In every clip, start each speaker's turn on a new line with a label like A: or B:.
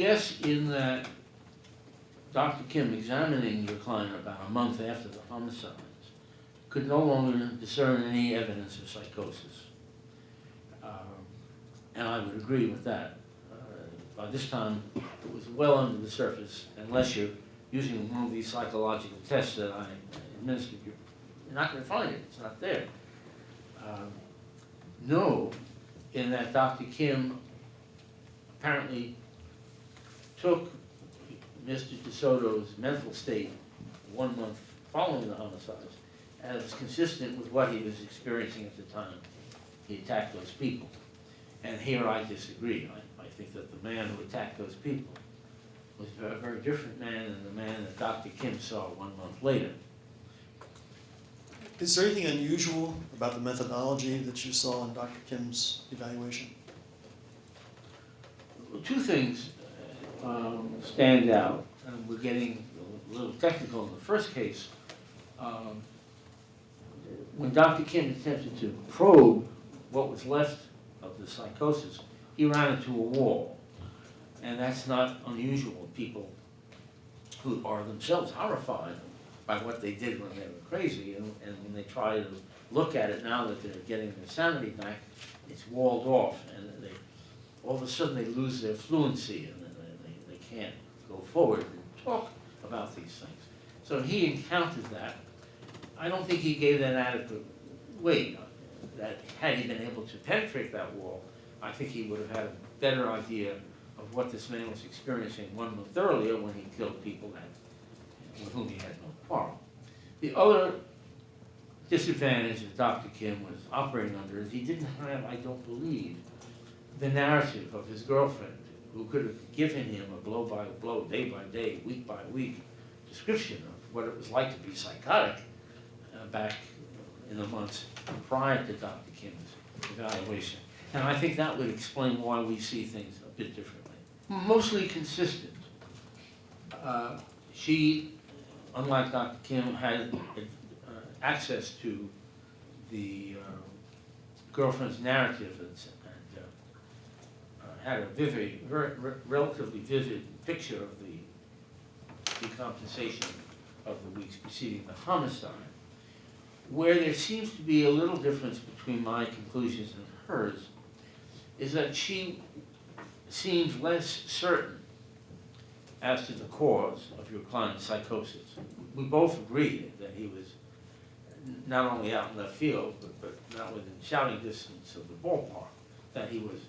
A: guess in that Dr. Kim, examining your client about a month after the homicides, could no longer discern any evidence of psychosis. And I would agree with that. By this time, it was well under the surface, unless you're using one of these psychological tests that I administered, you're not going to find it. It's not there. No, in that Dr. Kim apparently took Mr. DeSoto's mental state 1 month following the homicides as consistent with what he was experiencing at the time he attacked those people. And here I disagree. I think that the man who attacked those people was a very different man than the man that Dr. Kim saw 1 month later.
B: Is there anything unusual about the methodology that you saw in Dr. Kim's evaluation?
A: Two things stand out, and we're getting a little technical in the first case. When Dr. Kim attempted to probe what was left of the psychosis, he ran into a wall. And that's not unusual. People who are themselves horrified by what they did when they were crazy, and when they try to look at it now that they're getting their sanity back, it's walled off, and all of a sudden they lose their fluency, and they can't go forward and talk about these things. So he encountered that. I don't think he gave that adequate weight. That had he been able to penetrate that wall, I think he would have had a better idea of what this man was experiencing 1 month earlier when he killed people with whom he had no quarrel. The other disadvantage that Dr. Kim was operating under is he didn't have, I don't believe, the narrative of his girlfriend, who could have given him a blow-by-blow, day-by-day, week-by-week description of what it was like to be psychotic back in the months prior to Dr. Kim's evaluation. And I think that would explain why we see things a bit differently. Mostly consistent. She, unlike Dr. Kim, had access to the girlfriend's narrative and had a relatively vivid picture of the decompensation of the weeks preceding the homicide. Where there seems to be a little difference between my conclusions and hers is that she seems less certain as to the cause of your client's psychosis. We both agree that he was not only out in left field, but not within shouting distance of the ballpark, that he was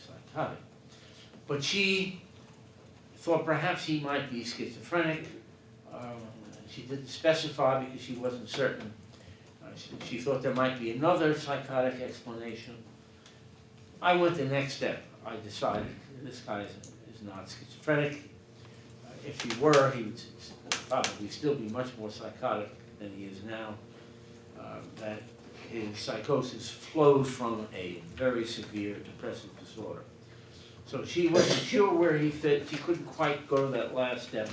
A: psychotic. But she thought perhaps he might be schizophrenic. She didn't specify because she wasn't certain. She thought there might be another psychotic explanation. I went the next step. I decided this guy is not schizophrenic. If he were, he would probably still be much more psychotic than he is now. That his psychosis flowed from a very severe depressive disorder. So she wasn't sure where he fit. She couldn't quite go to that last step.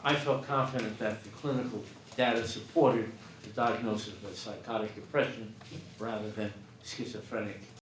A: I felt confident that the clinical data supported the diagnosis of psychotic depression rather than schizophrenic